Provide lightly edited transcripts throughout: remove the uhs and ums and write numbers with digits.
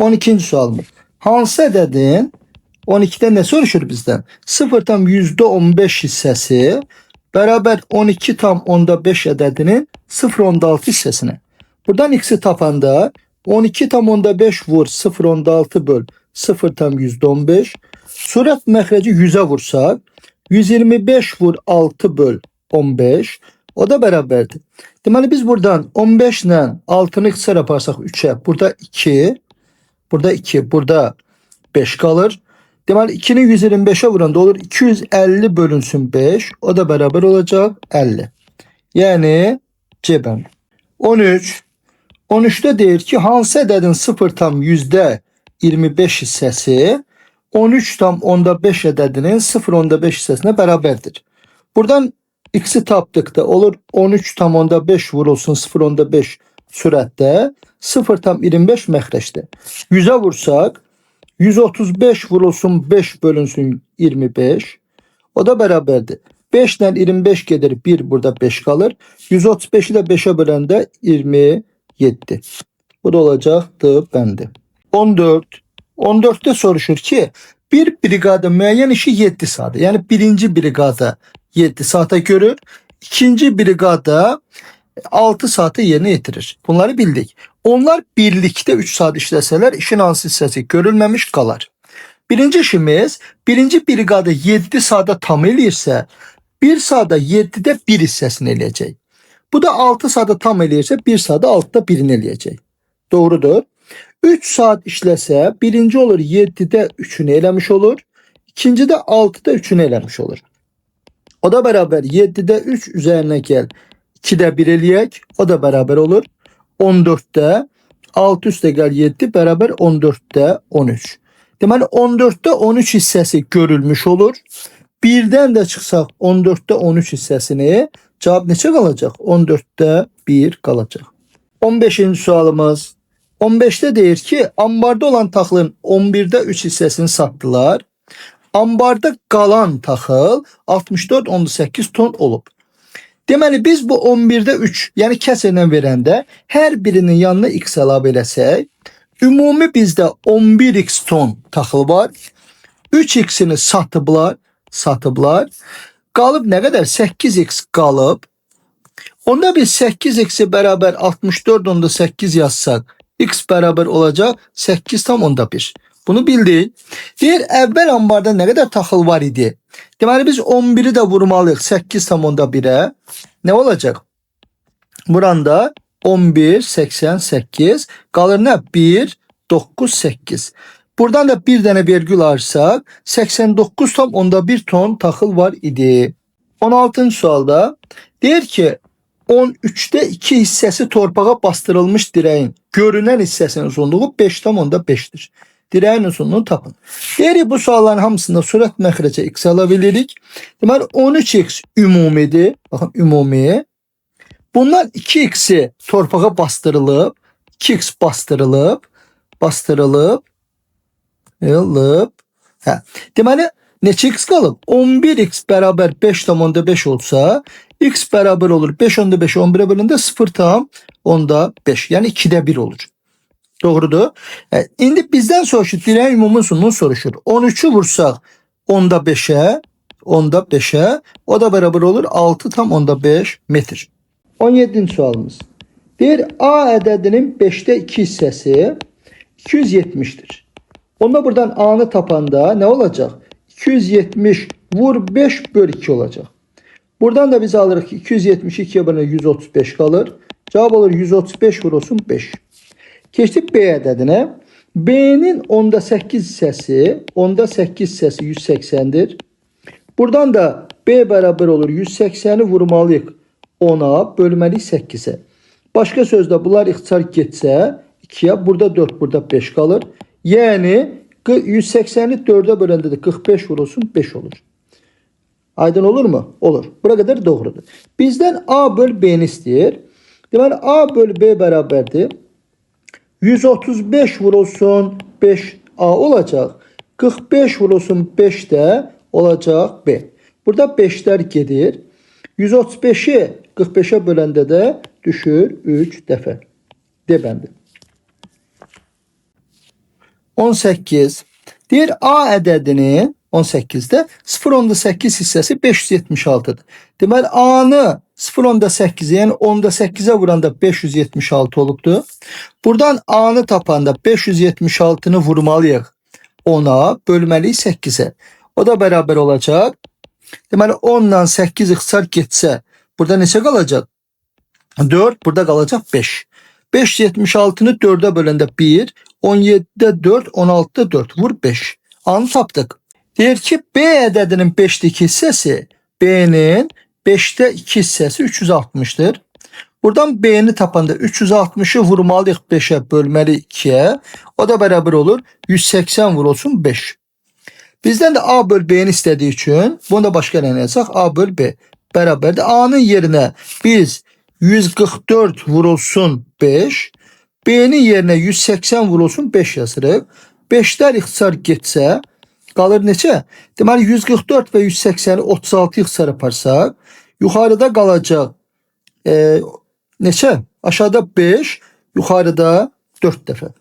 12-ci sualımız. Hansı ədədin 12'de ne soruşur bizden? 0 tam %15 hissesi beraber 12 tam onda 5 ədədinin 0,6 hissesine. Buradan x'i tapanda 12 tam onda 5 vur 0,6 böl 0 tam %15. Surət məxrəci 100'e vursak 125 vur 6 böl 15. O da bərabərdir. Deməli biz buradan 15 ile 6'nı x'e yaparsak 3'e. Burada 2. Burada 2. Burada 5 kalır. Deməli 2'ni 125'e vuranda olur 250 bölünsün 5. O da beraber olacak 50. Yani C bəndi. 13. 13'te deyir ki hansı ədədin 0 tam %25 hissesi 13 tam onda 5 ədədinin 0,5 hissesine beraberdir. Buradan x'i tapdıqda olur 13 tam onda 5 vurulsun 0,5 sürətdə 0 tam 25 məxrəcdə. 100'e vursak 135 vurulsun 5 bölünsün 25. O da beraberdir. 5 ile 25 gelir 1 burada 5 kalır. 135'i de 5'e böləndə 27. Bu da olacaktı bəndi. 14. 14'te soruşur ki bir brigada müəyyən işi 7 saat. Yani birinci brigada 7 saate görür. İkinci brigada 6 saate yerine yetirir. Bunları bildik. Onlar birlikte 3 saat işləsələr işin hansı hissəsi görülməmiş qalar. Birinci işimiz birinci brigada 7 saate tam eləyirsə 1 saata 7'de 1 hissəsini eləyəcək. Bu da 6 saate tam eləyirsə 1 saata 6'da 1'ini eləyəcək. Doğrudur. 3 saat işləsə birinci olur 7'de 3'ünü eləmiş olur. İkinci de 6'da 3'ünü eləmiş olur. O da beraber 7'de 3 üzerine gel 2'de 1 eləyək. O da beraber olur. 14'te 6 üstə gel 7 beraber 14'te 13. Deməli 14'te 13 hissəsi görülmüş olur. Birden de çıksaq 14'te 13 hissəsini cevap neçə qalacaq? 14'te 1 qalacaq. 15-ci sualımız. 15'te deyir ki ambarda olan taxılın 11'de 3 hissəsini satdılar. Ambarda qalan taxıl 64,8 ton olub. Deməli biz bu 11'de 3 yəni kəsrlə verəndə hər birinin yanına x əlavə eləsək ümumi bizdə 11x ton taxıl var. 3x'ini satıblar. Qalıb nə qədər? 8x qalıb. Onda biz 8x'i bərabər 64,8 yazsaq x bərabər olacaq 8 tam onda 1. Bunu bildik. Deyir əvvəl ambarda nə qədər taxıl var idi? Deməli biz 11'i də vurmalıyıq 8 tam onda 1'e. Ne olacaq? Buranda 11, 88 qalır nə? 1, 9, 8. Buradan da bir dənə vergül alırsak 89 tam onda 1 ton taxıl var idi. 16-cı sualda deyir ki 13'te 2 hissəsi torpağa bastırılmış dirəyin görünən hissəsinin uzunluğu 5 tam onda 5'dir. Direğin uzunluğunu tapın. Deyir bu sualların hamısında sürət məxrəcə x ala bilirik. Deməli 13x ümumidir. Baxın ümumi. Bundan 2x'i torpağa bastırılıb. 2x bastırılıb. Deməli neçə x qalıb? 11x bərabər 5 tam onda 5 olsa x bərabər olur 5 onda 5 11'e bölündə 0 tam onda 5. Yəni 2'de 1 olur. Doğrudur. İndi bizden soruşur direğin ümumi uzunluğunu soruşur. 13'ü vursak onda 5'e o da beraber olur 6 tam onda 5 metr. 17. sualımız. Deyir A ədədinin 5'te 2 hissəsi 270'dir. Onda buradan A'nı tapanda ne olacak? 270 vur 5 böl 2 olacak. Buradan da biz alırıq ki 272'ye bölünür 135 kalır. Cevap olur 135 vurulsun 5. Keçdik B ədədinə. B'nin onda 8 hissəsi 180'dir. Buradan da B bərabər olur 180'i vurmalıyıq 10'a bölməliyik 8'e. Başqa sözlə bunlar ixtisar getsə 2'ye burada 4 burada 5 kalır. Yani 180'i 4'e böləndə də 45 vurulsun 5 olur. Aydın olur mu? Olur. Bura qədər doğrudur. Bizdən A böl B'ni istəyir. Deməli A böl B bərabərdir. 135 vurulsun 5A olacak. 45 vurulsun 5 de olacak B. Burada 5'ler gelir. 135'i 45'e böləndə də düşür 3 dəfə. D bəndi. 18. Deyir A ədədinin 18-də 0.8 hissəsi 576-dır. Deməli A-nı 0.8-ə, yəni 10.8-ə vuranda 576 olubdur. Buradan A-nı tapanda 576-nı vurmalıyıq 10'a, bölməliyik 8'ə. O da bərabər olacaq. Deməli 10 ilə 8 ixtisar getsə, burada neçə qalacaq? 4, burada qalacaq 5. 576'nı 4'ə böləndə 1, 17'də 4, 16'da 4, vur 5. A-nı tapdıq. Deyir ki, B ədədinin 5'dəki hissəsi B-nin 5'də 2 hissəsi 360'dır. Buradan B-ni tapanda 360'ı vurmalıyıq 5'ə, bölməli 2'yə. O da bərabər olur 180 vurulsun 5. Bizdən də A böl B-ni istədiyi üçün bunu da başqa nə yazaq? A böl B bərabərdir. A-nın yerinə biz 144 vurulsun 5, B-nin yerinə 180 vurulsun 5 yazırıq. 5'lər ixtisar getsə, qalır neçə? Deməli 144 və 180'i 36 ixtisar yaparsaq, yuxarıda qalacaq neçə? Aşağıda 5, yuxarıda 4 dəfə.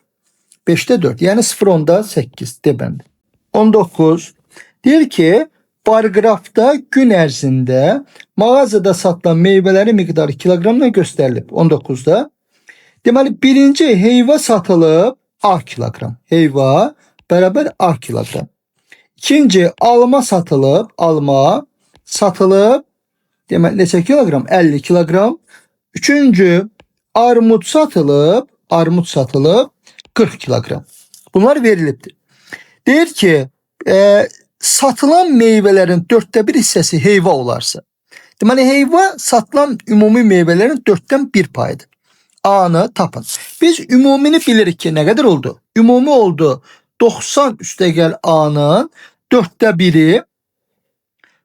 5'də 4, yəni 0.8 deməli. 19. Deyir ki, barqrafda gün ərzində mağazada satılan meyvələrin miqdarı kiloqramla göstərilib. 19'da. Deməli birinci heyva satılıb A kiloqram. Heyva bərabər A kiloqram. İkinci alma satılıb, alma satılıb deməli neçə kiloqram? 50 kiloqram. Üçüncü armud satılıb, 40 kiloqram. Bunlar verilibdir. Deyir ki, satılan meyvələrin 1/4 hissəsi heyva olarsa, deməli heyva satılan ümumi meyvələrin 1/4 payıdır. A-nı tapın. Biz ümumini bilirik ki, nə qədər oldu? Ümumi oldu 90 üstəgəl A-nın 1/4.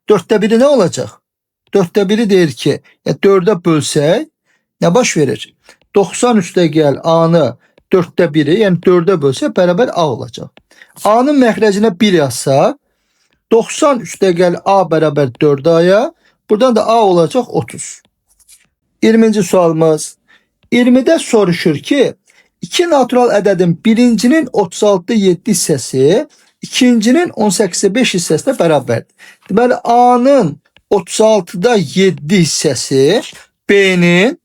1/4 nə olacaq? 1/4 deyir ki, 4'ə bölsək nə baş verir? 90 üstəgəl A-nı 1/4, yəni 4'ə bölsək bərabər A olacaq. A-nın məxrəcinə 1 yazsaq, 90 üstəgəl A bərabər 4A'ya, buradan da A olacaq 30. 20-ci sualımız. 20'də soruşur ki, iki natural ədədin birincinin 36'da 7 hissəsi, ikincinin 18'də 5 hissəsinə bərabərdir. Deməli A-nın 36'da 7 hissəsi B-nin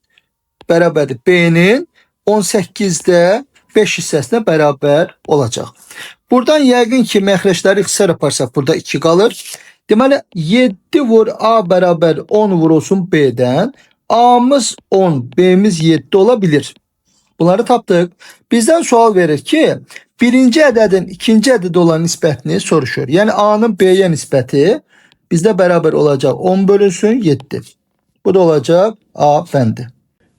bərabərdir. B-nin 18'də 5 hissəsinə bərabər olacaq. Buradan yəqin ki, məxrəcləri ixtisar yaparsaq burada 2 qalır. Deməli 7 vur A bərabər 10 vurulsun B-dən. A'mız 10, B'miz 7 olabilir. Bunları tapdıq. Bizdən sual verir ki, birinci ədədin ikinci ədəd olan nisbətini soruşur. Yəni A'nın B'yə nisbəti bizdə bərabər olacaq 10 bölünsün 7. Bu da olacaq A bəndi.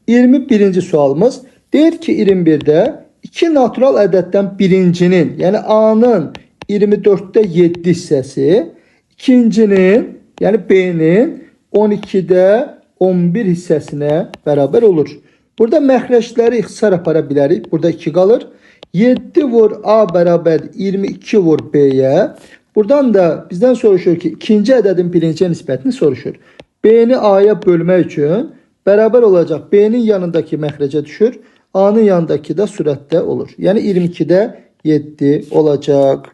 21-ci sualımız deyir ki, 21'də iki natural ədəddən birincinin, yəni A'nın 24'də 7 hissəsi, ikincinin, yəni B'nin 12'də 11 hissəsinə bərabər olur. Burada məxrəcləri ixtisar yapara bilərik. Burada 2 qalır. 7 vur A bərabər 22 vur B'yə. Buradan da bizdən soruşur ki, ikinci ədədin birinci nisbətini soruşur. B'ni A'ya bölmək üçün bərabər olacaq. B'nin yanındakı məxrəcə düşür. A'nın yanındakı da sürətdə olur. Yəni 22'də 7 olacaq.